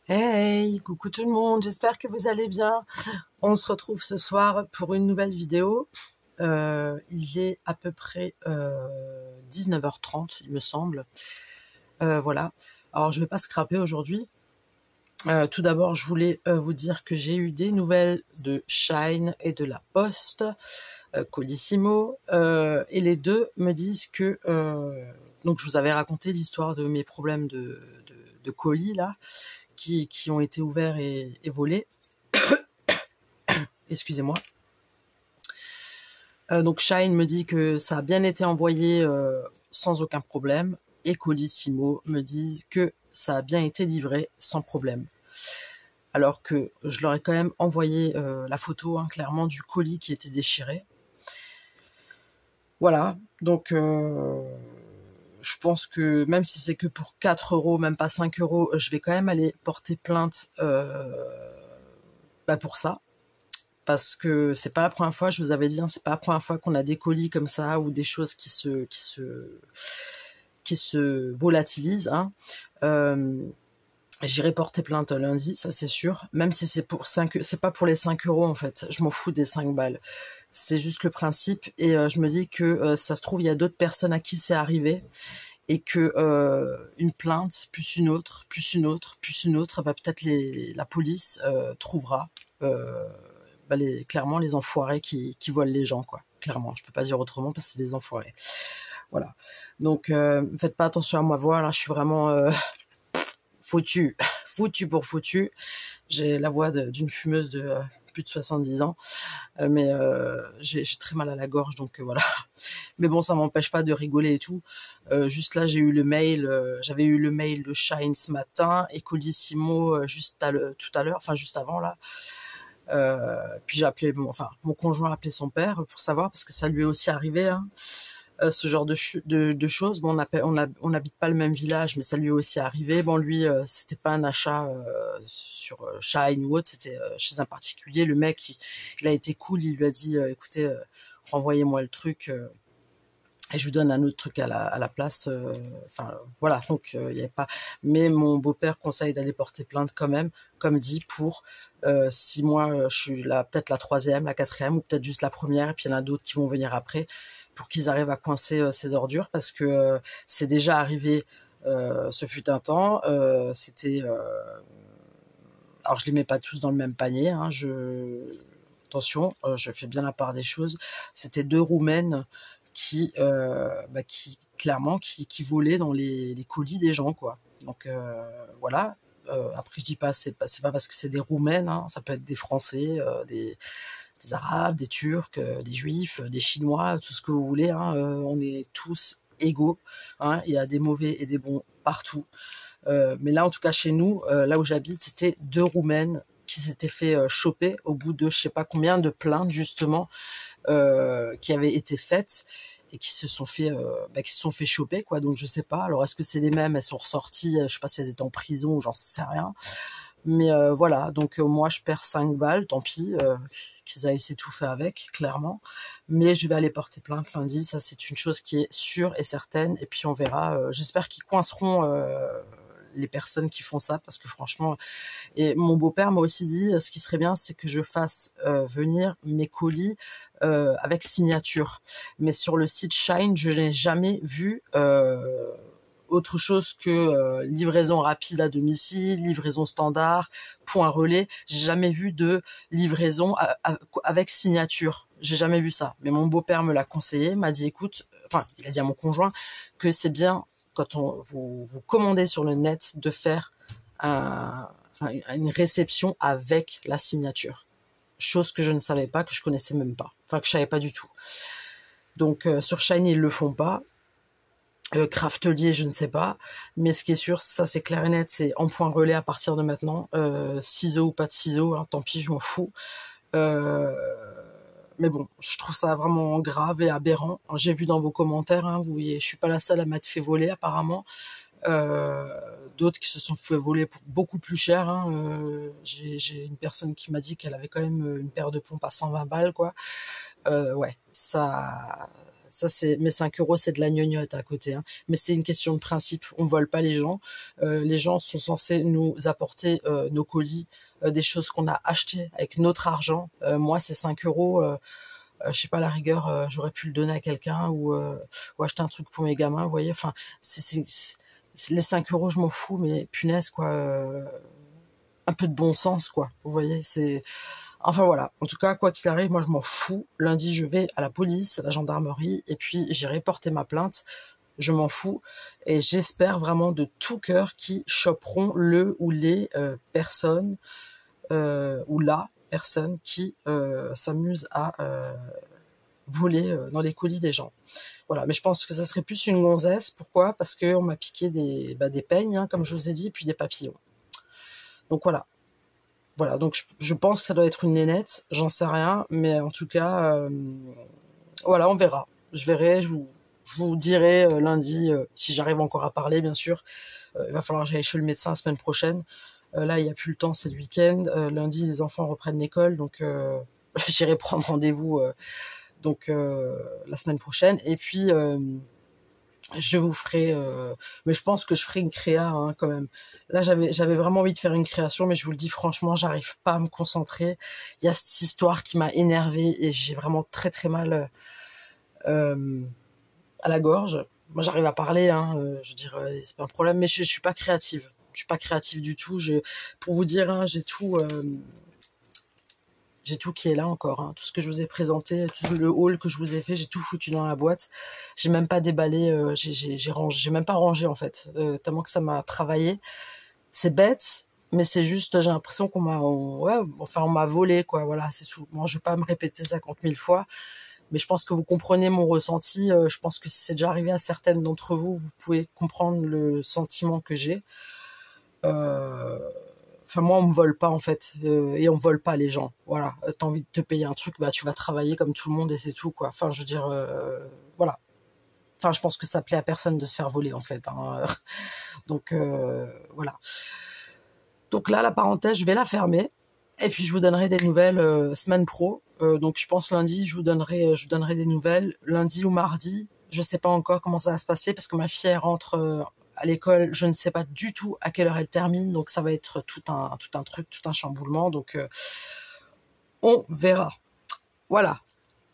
Hey, coucou tout le monde, j'espère que vous allez bien. On se retrouve ce soir pour une nouvelle vidéo. Il est à peu près 19h30, il me semble. Voilà. Alors, je vais pas scraper aujourd'hui. Tout d'abord, je voulais vous dire que j'ai eu des nouvelles de Shine et de La Poste, Colissimo, et les deux me disent que... donc, je vous avais raconté l'histoire de mes problèmes de colis, là, qui ont été ouverts et volés. Excusez-moi. Donc Shine me dit que ça a bien été envoyé sans aucun problème, et Colissimo me dit que ça a bien été livré sans problème. Alors que je leur ai quand même envoyé la photo, hein, clairement, du colis qui était déchiré. Voilà, donc je pense que même si c'est que pour 4 euros, même pas 5 euros, je vais quand même aller porter plainte pour ça. Parce que c'est pas la première fois, je vous avais dit, hein, c'est pas la première fois qu'on a des colis comme ça ou des choses qui se volatilisent. Hein. J'irai porter plainte lundi, ça c'est sûr. Même si c'est pour 5, c'est pas pour les 5 euros en fait. Je m'en fous des 5 balles. C'est juste le principe. Et je me dis que ça se trouve, il y a d'autres personnes à qui c'est arrivé. Et que une plainte, plus une autre, plus une autre, plus une autre, peut-être la police trouvera clairement les enfoirés qui volent les gens, quoi. Clairement, je peux pas dire autrement parce que c'est des enfoirés. Voilà. Donc, faites pas attention à ma voix, là, je suis vraiment foutu, foutu pour foutu. J'ai la voix d'une fumeuse de plus de 70 ans, mais j'ai très mal à la gorge, donc voilà. Mais bon, ça m'empêche pas de rigoler et tout. Juste là, j'ai eu le mail, j'avais eu le mail de Shine ce matin et Colissimo juste tout à l'heure, enfin juste avant là. Puis j'ai appelé mon conjoint a appelé son père pour savoir parce que ça lui est aussi arrivé, hein, ce genre de choses. Bon, on n'habite pas le même village, mais ça lui est aussi arrivé. Bon, lui, c'était pas un achat sur Shine ou autre, c'était chez un particulier. Le mec, il a été cool, il lui a dit, écoutez, renvoyez-moi le truc. Et je lui donne un autre truc à la place. Voilà, donc il n'y avait pas. Mais mon beau-père conseille d'aller porter plainte quand même, comme dit, pour si moi je suis peut-être la troisième, la quatrième, ou peut-être juste la première, et puis il y en a d'autres qui vont venir après, pour qu'ils arrivent à coincer ces ordures, parce que c'est déjà arrivé. Ce fut un temps. C'était. Alors je les mets pas tous dans le même panier. Hein, attention, je fais bien la part des choses. C'était deux Roumaines qui clairement qui volaient dans les colis des gens, quoi. Donc voilà. Après je dis pas c'est pas parce que c'est des Roumaines, hein, ça peut être des Français, des Arabes, des Turcs, des Juifs, des Chinois, tout ce que vous voulez. Hein, on est tous égaux. Hein, il y a des mauvais et des bons partout. Mais là, en tout cas, chez nous, là où j'habite, c'était deux Roumaines qui s'étaient fait choper au bout de je sais pas combien de plaintes justement qui avaient été faites et qui se sont fait choper, quoi. Donc je sais pas. Alors est-ce que c'est les mêmes? Elles sont ressorties, je sais pas si elles étaient en prison ou j'en sais rien. Mais voilà, donc moi je perds 5 balles, tant pis, qu'ils aillent s'étouffer avec, clairement. Mais je vais aller porter plainte lundi, ça c'est une chose qui est sûre et certaine. Et puis on verra, j'espère qu'ils coinceront les personnes qui font ça, parce que franchement... Et mon beau-père m'a aussi dit, ce qui serait bien, c'est que je fasse venir mes colis avec signature. Mais sur le site Shine, je n'ai jamais vu... autre chose que livraison rapide à domicile, livraison standard, point relais. J'ai jamais vu de livraison avec signature. J'ai jamais vu ça. Mais mon beau-père me l'a conseillé, m'a dit écoute, il a dit à mon conjoint que c'est bien quand vous commandez sur le net de faire une réception avec la signature. Chose que je ne savais pas, que je connaissais même pas. Enfin, que je savais pas du tout. Donc sur Shine, ils le font pas. Craftelier, je ne sais pas, mais ce qui est sûr, ça c'est clair et net, c'est en point relais à partir de maintenant. Ciseaux ou pas de ciseaux, hein, tant pis, je m'en fous. Mais bon, je trouve ça vraiment grave et aberrant. J'ai vu dans vos commentaires, hein, vous voyez, je suis pas la seule à m'être fait voler apparemment. D'autres qui se sont fait voler pour beaucoup plus cher. Hein. J'ai une personne qui m'a dit qu'elle avait quand même une paire de pompes à 120 balles, quoi. Ouais, ça Ça, c'est mes 5 euros, c'est de la gnognotte à côté. Hein. Mais c'est une question de principe. On vole pas les gens. Les gens sont censés nous apporter nos colis, des choses qu'on a achetées avec notre argent. Moi, c'est 5 euros. Je sais pas, à la rigueur, j'aurais pu le donner à quelqu'un ou acheter un truc pour mes gamins, vous voyez. Enfin, les 5 euros, je m'en fous, mais punaise, quoi. Un peu de bon sens, quoi. Vous voyez, c'est... Enfin voilà, en tout cas, quoi qu'il arrive, moi je m'en fous. Lundi, je vais à la police, à la gendarmerie, et puis j'irai porter ma plainte. Je m'en fous. Et j'espère vraiment de tout cœur qu'ils choperont le ou les personnes, ou la personne qui s'amuse à voler dans les colis des gens. Voilà, mais je pense que ça serait plus une gonzesse. Pourquoi? Parce qu'on m'a piqué des peignes, hein, comme je vous ai dit, et puis des papillons. Donc voilà. Voilà, donc je pense que ça doit être une nénette, j'en sais rien, mais en tout cas, voilà, on verra. Je verrai, je vous dirai lundi, si j'arrive encore à parler, bien sûr. Il va falloir que j'aille chez le médecin la semaine prochaine. Là, il n'y a plus le temps, c'est le week-end. Lundi, les enfants reprennent l'école, donc j'irai prendre rendez-vous la semaine prochaine. Et puis, je vous ferai, mais je pense que je ferai une créa hein, quand même. Là, j'avais vraiment envie de faire une création, mais je vous le dis franchement, j'arrive pas à me concentrer. Il y a cette histoire qui m'a énervée et j'ai vraiment très très mal à la gorge. Moi, j'arrive à parler, hein, je veux dire, c'est pas un problème, mais je suis pas créative. Je suis pas créative du tout. Pour vous dire, hein, j'ai tout qui est là encore, hein. Tout ce que je vous ai présenté, tout le haul que je vous ai fait, j'ai tout foutu dans la boîte. J'ai même pas déballé, j'ai même pas rangé en fait, tellement que ça m'a travaillé. C'est bête, mais c'est juste, j'ai l'impression on m'a volé quoi. Voilà, c'est tout. Moi, je vais pas me répéter 50 000 fois, mais je pense que vous comprenez mon ressenti. Je pense que si c'est déjà arrivé à certaines d'entre vous, vous pouvez comprendre le sentiment que j'ai. Enfin, moi, on me vole pas, en fait. Et on vole pas les gens. Voilà. T'as envie de te payer un truc, bah, tu vas travailler comme tout le monde et c'est tout, quoi. Enfin, je veux dire, voilà. Enfin, je pense que ça plaît à personne de se faire voler, en fait. Hein. Donc, voilà. Donc là, la parenthèse, je vais la fermer. Et puis, je vous donnerai des nouvelles semaine pro. Donc, je pense lundi, je vous donnerai des nouvelles. Lundi ou mardi, je sais pas encore comment ça va se passer parce que ma fille, elle rentre à l'école, je ne sais pas du tout à quelle heure elle termine, donc ça va être tout un truc, tout un chamboulement, donc on verra. Voilà,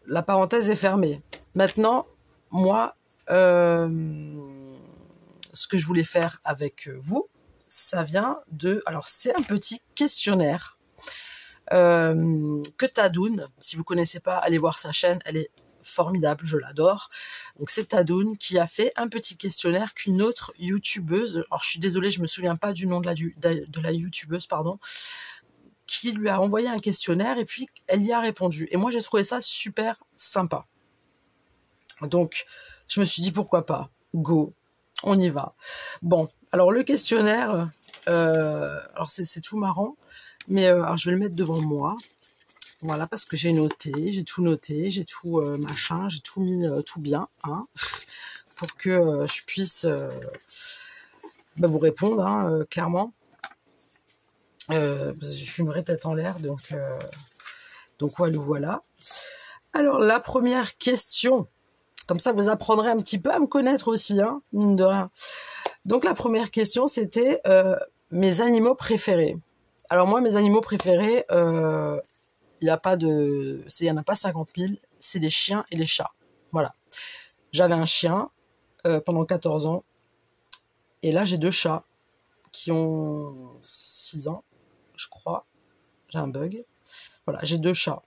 la parenthèse est fermée. Maintenant, moi, ce que je voulais faire avec vous, ça vient alors c'est un petit questionnaire que Tadoun, si vous connaissez pas, allez voir sa chaîne, elle est formidable, je l'adore. Donc c'est Tadoun qui a fait un petit questionnaire qu'une autre youtubeuse, alors je suis désolée, je me souviens pas du nom de la youtubeuse, pardon, qui lui a envoyé un questionnaire et puis elle y a répondu. Et moi j'ai trouvé ça super sympa. Donc je me suis dit pourquoi pas, go, on y va. Bon, alors le questionnaire, alors c'est tout marrant, mais alors je vais le mettre devant moi. Voilà, parce que j'ai tout noté, j'ai tout machin, j'ai tout mis tout bien, hein, pour que je puisse vous répondre, hein, clairement. Je suis une vraie tête en l'air, donc voilà. Alors, la première question, comme ça vous apprendrez un petit peu à me connaître aussi, hein, mine de rien. Donc, la première question, c'était mes animaux préférés. Alors moi, mes animaux préférés... il y en a pas 50 000, c'est les chiens et les chats. Voilà. J'avais un chien pendant 14 ans. Et là, j'ai 2 chats qui ont 6 ans, je crois. J'ai un bug. Voilà, j'ai 2 chats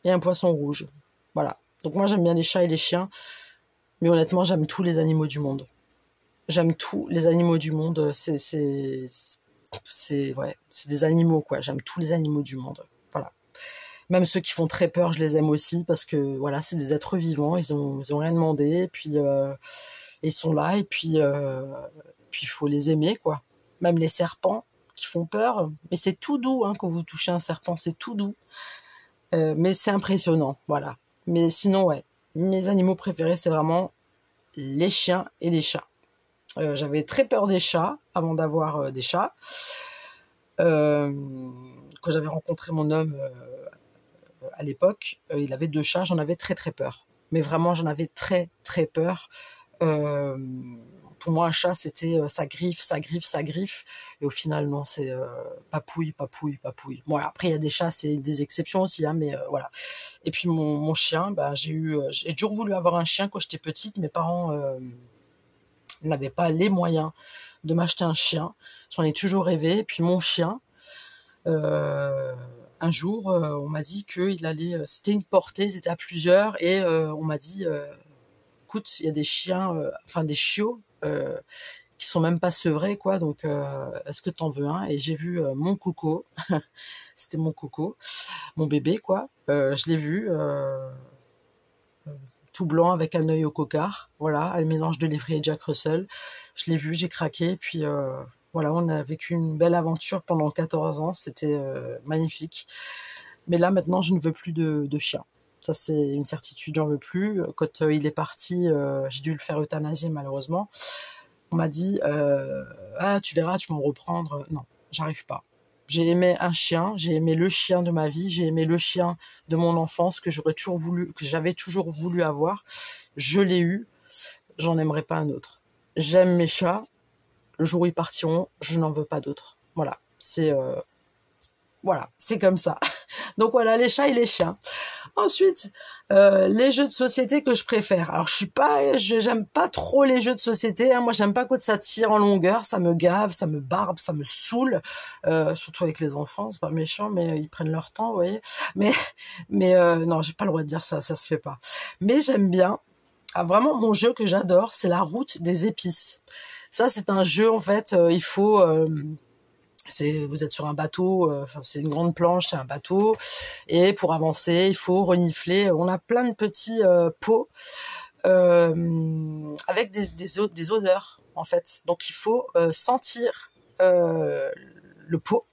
et un poisson rouge. Voilà. Donc moi, j'aime bien les chats et les chiens. Mais honnêtement, j'aime tous les animaux du monde. J'aime tous les animaux du monde. C'est des animaux, quoi. J'aime tous les animaux du monde. Voilà. Même ceux qui font très peur, je les aime aussi parce que voilà, c'est des êtres vivants, ils ont rien demandé, et puis ils sont là, et puis il faut les aimer, quoi. Même les serpents qui font peur, mais c'est tout doux, hein, quand vous touchez un serpent, c'est tout doux, mais c'est impressionnant, voilà. Mais sinon, ouais, mes animaux préférés, c'est vraiment les chiens et les chats. J'avais très peur des chats avant d'avoir des chats. Quand j'avais rencontré mon homme à l'époque, il avait 2 chats, j'en avais très très peur. mais vraiment j'en avais très très peur. Euh, pour moi un chat c'était ça griffe, ça griffe, ça griffe, et au final non, c'est papouille, papouille, papouille. Bon après il y a des chats, c'est des exceptions aussi, hein, mais voilà. Et puis mon chien, bah, j'ai toujours voulu avoir un chien quand j'étais petite. Mes parents n'avaient pas les moyens de m'acheter un chien. J'en ai toujours rêvé. Et puis mon chien, un jour, on m'a dit qu'il allait, c'était une portée, c'était à plusieurs, et on m'a dit, écoute, il y a des chiens, enfin des chiots, qui sont même pas sevrés, quoi. Donc, est-ce que t'en veux un? Et j'ai vu mon coco, c'était mon coco, mon bébé, quoi. Je l'ai vu. Tout blanc avec un œil au cocard, voilà, un mélange de lévrier et Jack Russell. Je l'ai vu, j'ai craqué, puis voilà, on a vécu une belle aventure pendant 14 ans, c'était magnifique. Mais là, maintenant, je ne veux plus de chien. Ça, c'est une certitude, j'en veux plus. Quand il est parti, j'ai dû le faire euthanasier, malheureusement. On m'a dit, ah, tu verras, tu vas en reprendre. Non, j'arrive pas. J'ai aimé un chien, j'ai aimé le chien de ma vie, j'ai aimé le chien de mon enfance que j'avais toujours voulu avoir. Je l'ai eu, j'en aimerais pas un autre. J'aime mes chats, le jour où ils partiront, je n'en veux pas d'autres. Voilà, c'est comme ça. Donc voilà, les chats et les chiens. Ensuite, les jeux de société que je préfère. Alors j'aime pas trop les jeux de société, hein. Moi j'aime pas quand ça tire en longueur, ça me gave, ça me barbe, ça me saoule. Surtout avec les enfants, c'est pas méchant, mais ils prennent leur temps, vous voyez. Mais non, j'ai pas le droit de dire ça, ça se fait pas. Mais j'aime bien. Ah, vraiment, mon jeu que j'adore, c'est la route des épices. Ça, c'est un jeu, en fait, il faut... vous êtes sur un bateau, c'est une grande planche, c'est un bateau, et pour avancer, il faut renifler. On a plein de petits pots avec des odeurs, en fait. Donc, il faut sentir le pot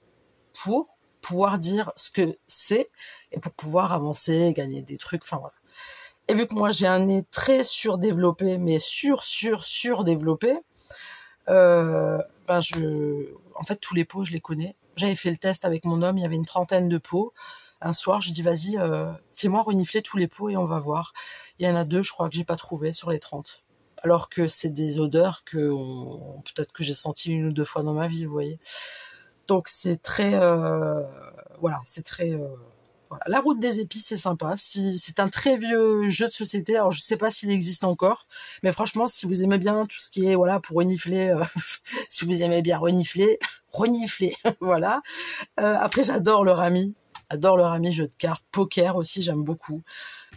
pour pouvoir dire ce que c'est et pour pouvoir avancer, gagner des trucs, enfin voilà. Et vu que moi, j'ai un nez très surdéveloppé, mais surdéveloppé, en fait, tous les pots, je les connais. J'avais fait le test avec mon homme, il y avait une 30aine de pots. Un soir, je dis, vas-y, fais-moi renifler tous les pots et on va voir. Il y en a 2, je crois, que j'ai pas trouvé sur les 30. Alors que c'est des odeurs peut-être que j'ai senti 1 ou 2 fois dans ma vie, vous voyez. Donc, c'est très, voilà, c'est très, voilà. La route des épices, c'est sympa. C'est un très vieux jeu de société. Alors, je sais pas s'il existe encore, mais franchement, si vous aimez bien tout ce qui est, voilà, pour renifler, si vous aimez bien renifler, renifler, voilà. Après, j'adore le rami. J'adore le rami, jeu de cartes. Poker aussi, j'aime beaucoup.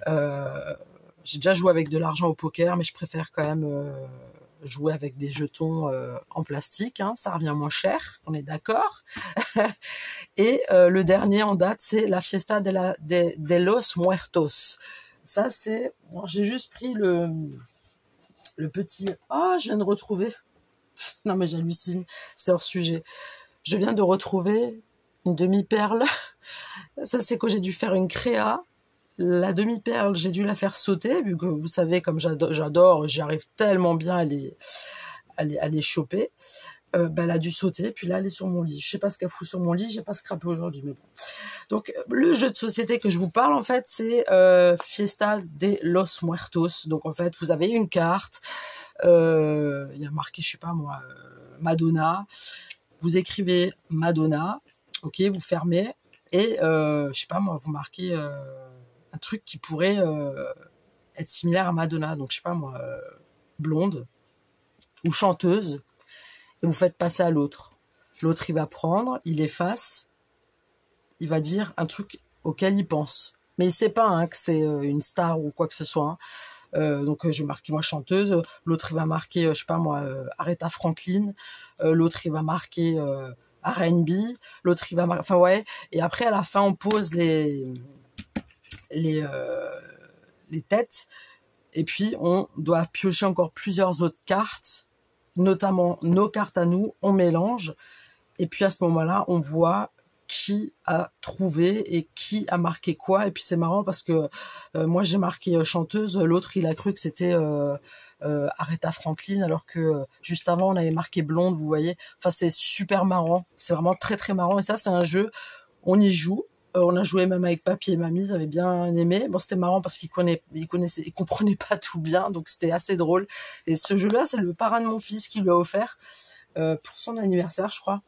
J'ai déjà joué avec de l'argent au poker, mais je préfère quand même jouer avec des jetons en plastique, hein, ça revient moins cher, on est d'accord. Et le dernier en date, c'est la Fiesta de los Muertos. Ça, c'est... Bon, j'ai juste pris le petit... Ah, je viens de retrouver... Non, mais j'hallucine, c'est hors sujet. Je viens de retrouver une demi-perle. Ça, c'est que j'ai dû faire une créa. La demi-perle, j'ai dû la faire sauter, vu que vous savez, comme j'adore, j'y arrive tellement bien à les choper. Elle a dû sauter, puis là, elle est sur mon lit. Je sais pas ce qu'elle fout sur mon lit, j'ai pas scrappé aujourd'hui, mais bon. Donc, le jeu de société que je vous parle, en fait, c'est Fiesta de los Muertos. Donc, en fait, vous avez une carte, il y a marqué, je sais pas moi, Madonna. Vous écrivez Madonna, ok, vous fermez, et je sais pas moi, vous marquez... un truc qui pourrait être similaire à Madonna, donc je sais pas moi, blonde ou chanteuse, et vous faites passer à l'autre. L'autre, il va prendre, il efface, il va dire un truc auquel il pense. Mais il sait pas hein, que c'est une star ou quoi que ce soit. Hein. Donc je vais marquer moi chanteuse, l'autre il va marquer, je sais pas moi, Aretha Franklin, l'autre il va marquer R&B, l'autre il va marquer... Enfin ouais, et après à la fin on pose les têtes, et puis on doit piocher encore plusieurs autres cartes, notamment nos cartes à nous, on mélange, et puis à ce moment-là, on voit qui a trouvé et qui a marqué quoi. Et puis c'est marrant parce que moi j'ai marqué chanteuse, l'autre il a cru que c'était Aretha Franklin, alors que juste avant on avait marqué blonde, vous voyez. Enfin c'est super marrant, c'est vraiment très très marrant, et ça c'est un jeu, on y joue. On a joué même avec papy et mamie, ils avaient bien aimé. Bon, c'était marrant parce ils comprenaient pas tout bien, donc c'était assez drôle. Et ce jeu-là, c'est le parrain de mon fils qui lui a offert pour son anniversaire, je crois.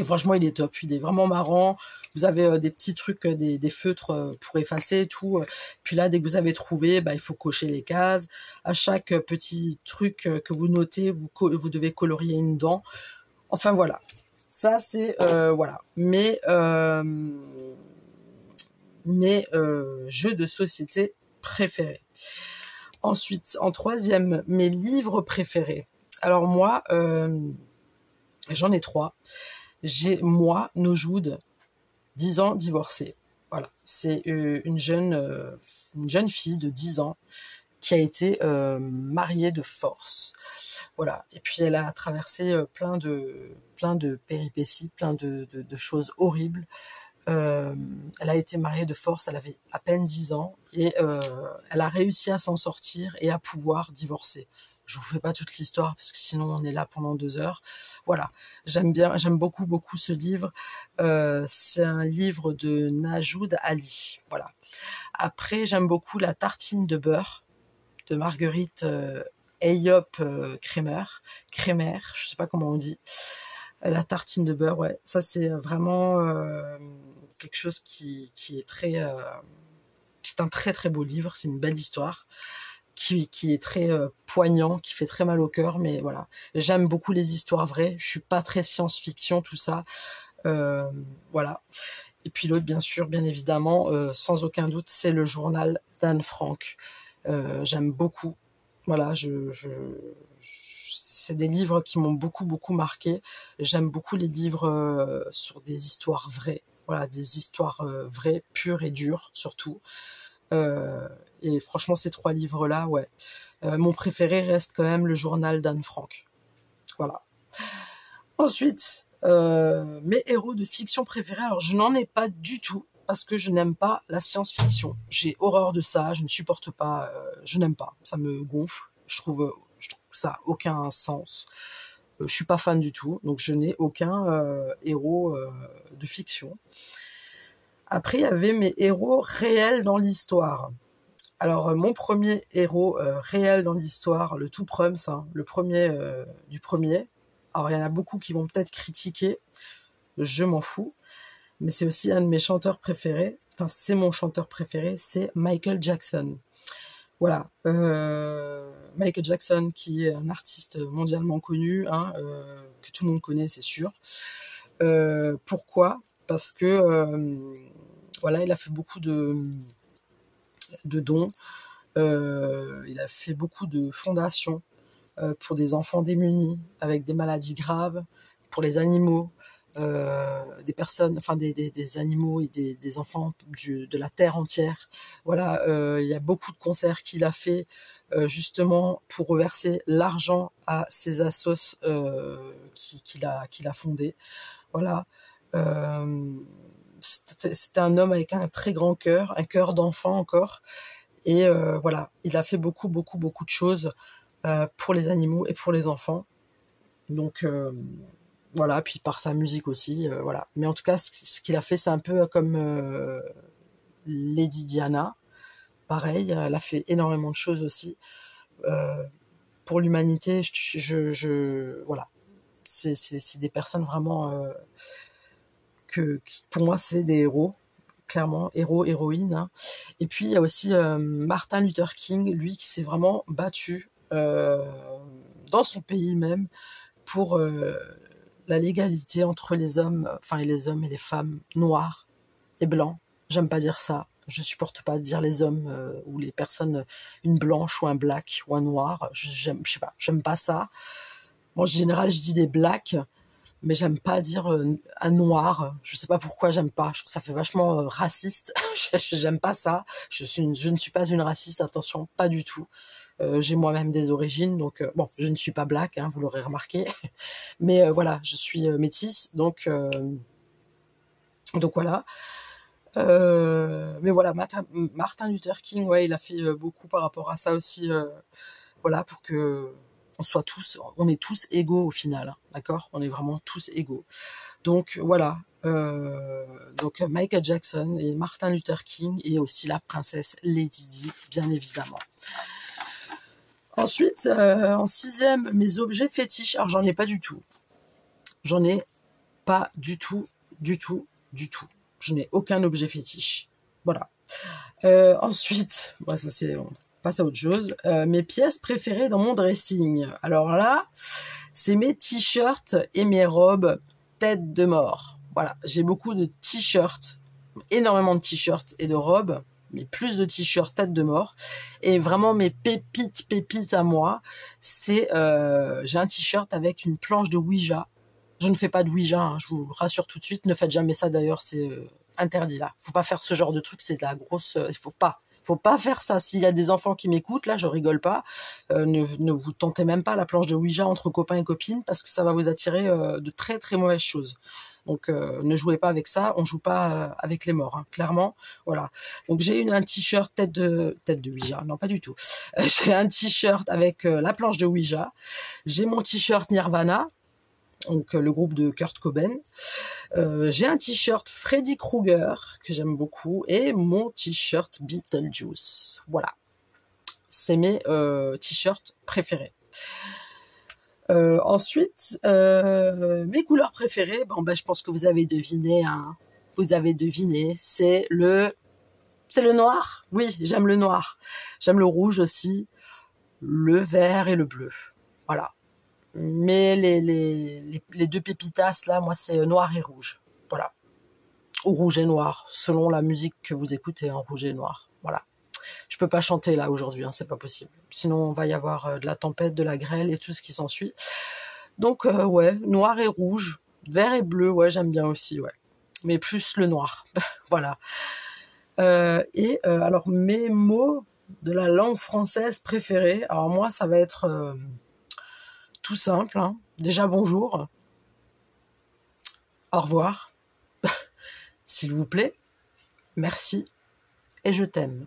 Et franchement, il est top, il est vraiment marrant. Vous avez des petits trucs, des feutres pour effacer et tout. Puis là, dès que vous avez trouvé, il faut cocher les cases. À chaque petit truc que vous notez, vous devez colorier une dent. Enfin voilà, ça c'est voilà. Mes jeux de société préférés. Ensuite, en troisième, mes livres préférés. Alors moi, j'en ai 3. J'ai moi, Nojoud, 10 ans, divorcée. Voilà, c'est une jeune fille de 10 ans qui a été mariée de force. Voilà, et puis elle a traversé plein de péripéties, plein de choses horribles. Elle a été mariée de force, elle avait à peine 10 ans, et elle a réussi à s'en sortir et à pouvoir divorcer. Je vous fais pas toute l'histoire parce que sinon on est là pendant 2 heures. Voilà, j'aime beaucoup ce livre. C'est un livre de Najoud Ali. Voilà. Après, j'aime beaucoup La tartine de beurre de Marguerite Eyop Kremer, je sais pas comment on dit. La tartine de beurre, ouais, ça c'est vraiment quelque chose qui est très... c'est un très très beau livre, c'est une belle histoire. Qui est très poignant, qui fait très mal au cœur, mais voilà. J'aime beaucoup les histoires vraies, je suis pas très science-fiction, tout ça. Voilà. Et puis l'autre, bien sûr, bien évidemment, sans aucun doute, c'est le journal d'Anne Frank. J'aime beaucoup. Voilà, c'est des livres qui m'ont beaucoup marqué. J'aime beaucoup les livres sur des histoires vraies. Voilà, des histoires vraies, pures et dures, surtout. Et franchement, ces 3 livres-là, ouais. Mon préféré reste quand même le journal d'Anne Frank. Voilà. Ensuite, mes héros de fiction préférés. Alors, je n'en ai pas du tout parce que je n'aime pas la science-fiction. J'ai horreur de ça. Je ne supporte pas. Je n'aime pas. Ça me gonfle. Je trouve ça a aucun sens. Je suis pas fan du tout. Donc, je n'ai aucun héros de fiction. Après, il y avait mes héros réels dans l'histoire. Alors, mon premier héros réel dans l'histoire, le tout prums, le premier du premier. Alors, il y en a beaucoup qui vont peut-être critiquer. Je m'en fous. Mais c'est aussi un de mes chanteurs préférés. Enfin, c'est mon chanteur préféré, c'est Michael Jackson. Voilà. Michael Jackson, qui est un artiste mondialement connu, que tout le monde connaît, c'est sûr. Pourquoi ? Parce que voilà, il a fait beaucoup de dons. Il a fait beaucoup de fondations pour des enfants démunis avec des maladies graves, pour les animaux, des personnes, enfin des animaux et des enfants de la terre entière. Voilà, il y a beaucoup de concerts qu'il a fait justement pour reverser l'argent à ces assos qu'il a fondés. Voilà. C'était un homme avec un très grand cœur, un cœur d'enfant encore. Et voilà, il a fait beaucoup de choses pour les animaux et pour les enfants. Donc voilà, puis par sa musique aussi, voilà. Mais en tout cas, ce qu'il a fait, c'est un peu comme Lady Diana. Pareil, elle a fait énormément de choses aussi pour l'humanité. Voilà, c'est des personnes vraiment qui, pour moi, c'est des héros. Clairement, héros, héroïne. Et puis, il y a aussi Martin Luther King, lui, qui s'est vraiment battu dans son pays même pour la légalité entre les hommes, et les hommes et les femmes noirs et blancs. J'aime pas dire ça. Je supporte pas dire les hommes ou les personnes, une blanche ou un black ou un noir. Je sais pas, j'aime pas ça. Bon, en général, je dis des blacks, mais j'aime pas dire un noir. Je sais pas pourquoi j'aime pas. Je trouve que ça fait vachement raciste. J'aime pas ça. Je ne suis pas une raciste, attention, pas du tout. J'ai moi-même des origines, donc bon, je ne suis pas black, vous l'aurez remarqué. Mais voilà, je suis métisse, donc voilà. Mais voilà, Martin Luther King, ouais, il a fait beaucoup par rapport à ça aussi. Voilà, pour que on est tous égaux au final, d'accord ? On est vraiment tous égaux. Donc voilà, Donc Michael Jackson et Martin Luther King et aussi la princesse Lady Di, bien évidemment. Ensuite, en 6e, mes objets fétiches. Alors j'en ai pas du tout. J'en ai pas du tout, du tout, du tout. Je n'ai aucun objet fétiche. Voilà. Ensuite, bon, ça c'est, on passe à autre chose. Mes pièces préférées dans mon dressing. Alors là, c'est mes t-shirts et mes robes tête de mort. Voilà, j'ai beaucoup de t-shirts, énormément de t-shirts et de robes, mais plus de t-shirts tête de mort. Et vraiment mes pépites à moi, c'est j'ai un t-shirt avec une planche de Ouija. Je ne fais pas de Ouija, hein, je vous rassure tout de suite. Ne faites jamais ça d'ailleurs, c'est interdit là. Faut pas faire ce genre de truc, c'est de la grosse. Il faut pas faire ça. S'il y a des enfants qui m'écoutent, là, je rigole pas. Ne vous tentez même pas la planche de Ouija entre copains et copines parce que ça va vous attirer de très très mauvaises choses. Donc ne jouez pas avec ça, on joue pas avec les morts, hein, clairement. Voilà. Donc j'ai un t-shirt tête de Ouija, non pas du tout. J'ai un t-shirt avec la planche de Ouija. J'ai mon t-shirt Nirvana, donc le groupe de Kurt Cobain. J'ai un t-shirt Freddy Krueger que j'aime beaucoup et mon t-shirt Beetlejuice. Voilà. C'est mes t-shirts préférés. Ensuite, mes couleurs préférées, je pense que vous avez deviné, hein. Vous avez deviné, c'est le noir. Oui, j'aime le noir. J'aime le rouge aussi, le vert et le bleu. Voilà. Mais les deux pépitas, là, moi, c'est noir et rouge. Voilà. Ou rouge et noir, selon la musique que vous écoutez, en rouge et noir. Voilà. Je peux pas chanter là aujourd'hui, hein, c'est pas possible. Sinon, on va y avoir de la tempête, de la grêle et tout ce qui s'ensuit. Donc, ouais, noir et rouge, vert et bleu, ouais, j'aime bien aussi, ouais. Mais plus le noir, voilà. Alors, mes mots de la langue française préférés, alors moi, ça va être tout simple, hein. Déjà, bonjour. Au revoir. S'il vous plaît. Merci. Et je t'aime.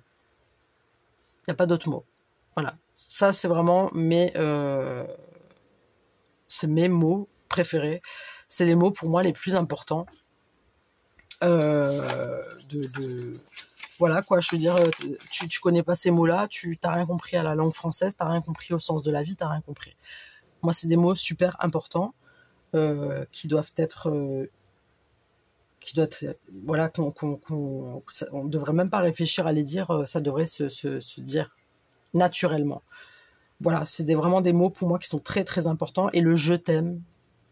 Il n'y a pas d'autres mots. Voilà. Ça, c'est vraiment c'est mes mots préférés. C'est les mots pour moi les plus importants. Voilà quoi, je veux dire, tu connais pas ces mots-là, tu t'as rien compris à la langue française, t'as rien compris au sens de la vie, t'as rien compris. Moi, c'est des mots super importants qui doivent être voilà, on devrait même pas réfléchir à les dire, ça devrait se dire naturellement. Voilà, c'est vraiment des mots pour moi qui sont très très importants. Et le je t'aime,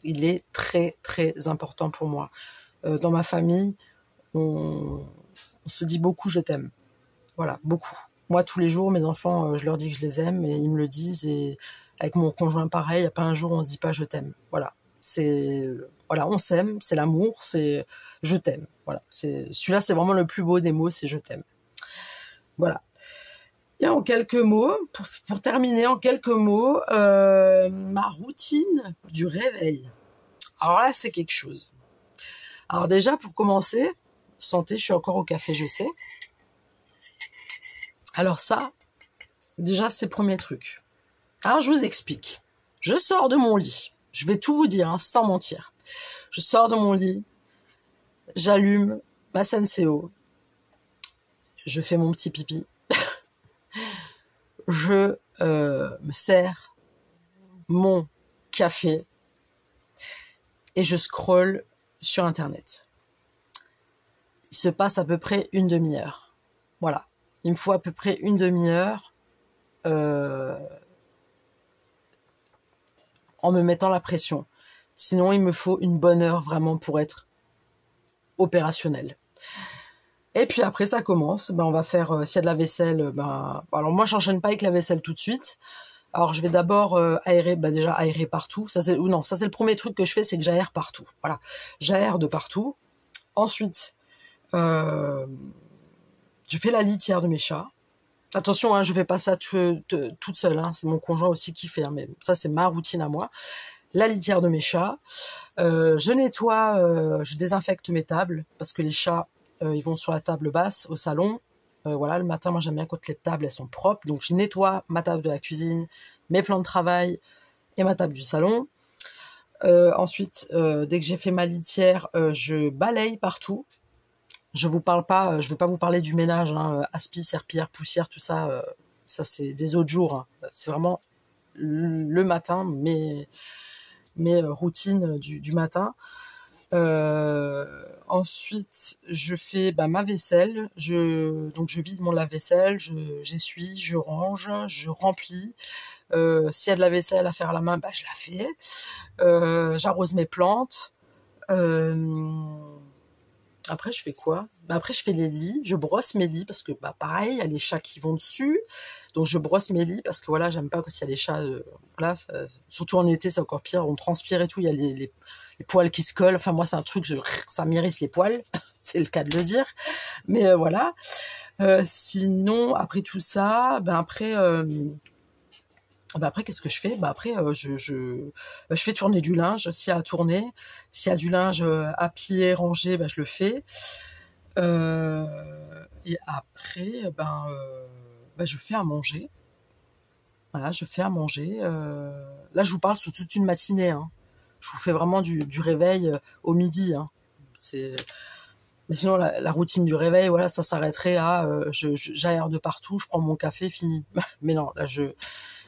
il est très très important pour moi. Dans ma famille, on se dit beaucoup je t'aime. Voilà, beaucoup. Moi, tous les jours, mes enfants, je leur dis que je les aime et ils me le disent. Et avec mon conjoint, pareil, il n'y a pas un jour où on se dit pas je t'aime. Voilà, voilà, on s'aime, c'est l'amour, c'est je t'aime. Voilà, celui-là, c'est vraiment le plus beau des mots, c'est je t'aime. Voilà. Et en quelques mots, pour terminer, en quelques mots, ma routine du réveil. Alors là, c'est quelque chose. Alors déjà, pour commencer, santé, je suis encore au café, je sais. Alors ça, déjà, c'est le premier truc. Alors, je vous explique. Je sors de mon lit. Je vais tout vous dire, hein, sans mentir. Je sors de mon lit, j'allume ma Senseo, je fais mon petit pipi, je me sers mon café et je scrolle sur Internet. Il se passe à peu près une demi-heure. Voilà. Il me faut à peu près une demi-heure en me mettant la pression. Sinon, il me faut une bonne heure vraiment pour être opérationnel. Et puis après, ça commence. On va faire, s'il y a de la vaisselle, alors moi, j'enchaîne pas avec la vaisselle tout de suite. Alors, je vais d'abord aérer, déjà aérer partout. Ça, c'est le premier truc que je fais, c'est que j'aère partout. Voilà. J'aère de partout. Ensuite, je fais la litière de mes chats. Attention, hein, je fais pas ça toute seule. Hein. C'est mon conjoint aussi qui fait. Hein, mais ça, c'est ma routine à moi. La litière de mes chats. Je nettoie, je désinfecte mes tables parce que les chats, ils vont sur la table basse au salon. Voilà, le matin, moi, j'aime bien quand les tables, elles sont propres. Donc, je nettoie ma table de la cuisine, mes plans de travail et ma table du salon. Ensuite, dès que j'ai fait ma litière, je balaye partout. Je vous parle pas, je vais pas vous parler du ménage, hein, aspi, serpillière, poussière, tout ça. Ça c'est des autres jours. Hein. C'est vraiment le matin, mes routines du matin. Ensuite, je fais ma vaisselle. Donc je vide mon lave-vaisselle, j'essuie, je range, je remplis. S'il y a de la vaisselle à faire à la main, je la fais. J'arrose mes plantes. Après, je fais quoi? Après, je fais les lits. Je brosse mes lits parce que, pareil, il y a les chats qui vont dessus. Donc, je brosse mes lits parce que, voilà, j'aime pas quand il y a les chats. Là, surtout en été, c'est encore pire. On transpire et tout. Il y a les poils qui se collent. Enfin, moi, c'est un truc, ça m'irrisse les poils. C'est le cas de le dire. Mais voilà. Sinon, après tout ça, après, qu'est-ce que je fais? Après, je fais tourner du linge, s'il y a à tourner. S'il y a du linge à plier, ranger, je le fais. Et après, je fais à manger. Voilà, je fais à manger. Là, je vous parle sur toute une matinée. Hein. Je vous fais vraiment du réveil au midi. Hein. Mais sinon, la routine du réveil, voilà, ça s'arrêterait à j'aère de partout, je prends mon café, fini. Mais non, là,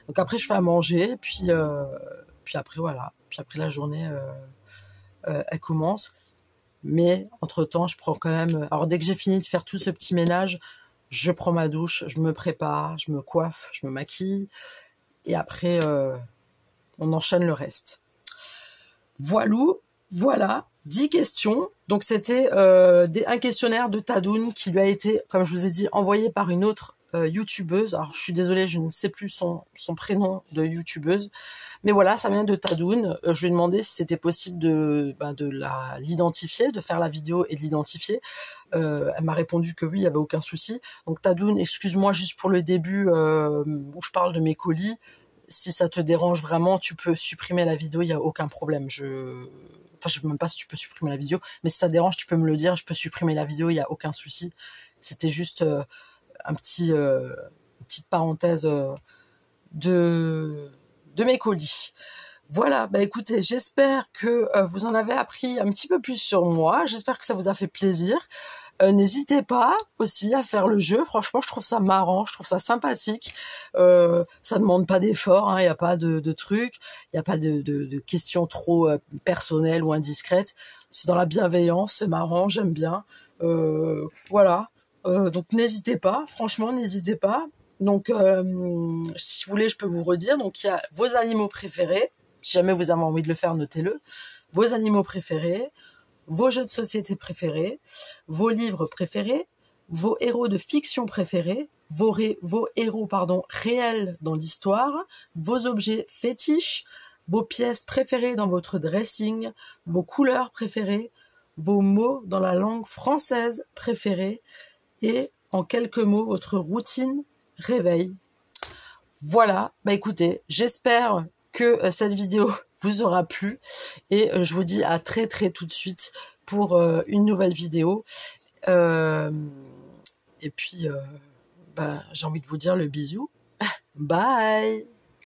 donc après, je fais à manger, puis après, voilà. Puis après, la journée, elle commence. Mais, entre-temps, je prends quand même... Alors, dès que j'ai fini de faire tout ce petit ménage, je prends ma douche, je me prépare, je me coiffe, je me maquille. Et après, on enchaîne le reste. Voilà, 10 questions. Donc, c'était un questionnaire de Tadoun qui lui a été, comme je vous ai dit, envoyé par une autre youtubeuse. Alors, je suis désolée, je ne sais plus son prénom de youtubeuse. Mais voilà, ça vient de Tadoun. Je lui ai demandé si c'était possible de l'identifier, de faire la vidéo et de l'identifier. Elle m'a répondu que oui, il n'y avait aucun souci. Donc Tadoun, excuse-moi juste pour le début où je parle de mes colis. Si ça te dérange vraiment, tu peux supprimer la vidéo, il n'y a aucun problème. Je sais même pas si tu peux supprimer la vidéo, mais si ça te dérange, tu peux me le dire, je peux supprimer la vidéo, il n'y a aucun souci. C'était juste une petite parenthèse de mes colis. Voilà, écoutez, j'espère que vous en avez appris un petit peu plus sur moi. J'espère que ça vous a fait plaisir. N'hésitez pas aussi à faire le jeu. Franchement, je trouve ça marrant, je trouve ça sympathique. Ça demande pas d'effort, hein, il n'y a pas de trucs, il n'y a pas de questions trop personnelles ou indiscrètes. C'est dans la bienveillance, c'est marrant, j'aime bien. Voilà. Donc n'hésitez pas, franchement, n'hésitez pas. Donc, si vous voulez, je peux vous redire. Donc, il y a vos animaux préférés. Si jamais vous avez envie de le faire, notez-le. Vos animaux préférés, vos jeux de société préférés, vos livres préférés, vos héros de fiction préférés, vos héros réels dans l'histoire, vos objets fétiches, vos pièces préférées dans votre dressing, vos couleurs préférées, vos mots dans la langue française préférée et, en quelques mots, votre routine réveil. Voilà, écoutez, j'espère que cette vidéo vous aura plu et je vous dis à très tout de suite pour une nouvelle vidéo. Et puis, j'ai envie de vous dire le bisou. Bye!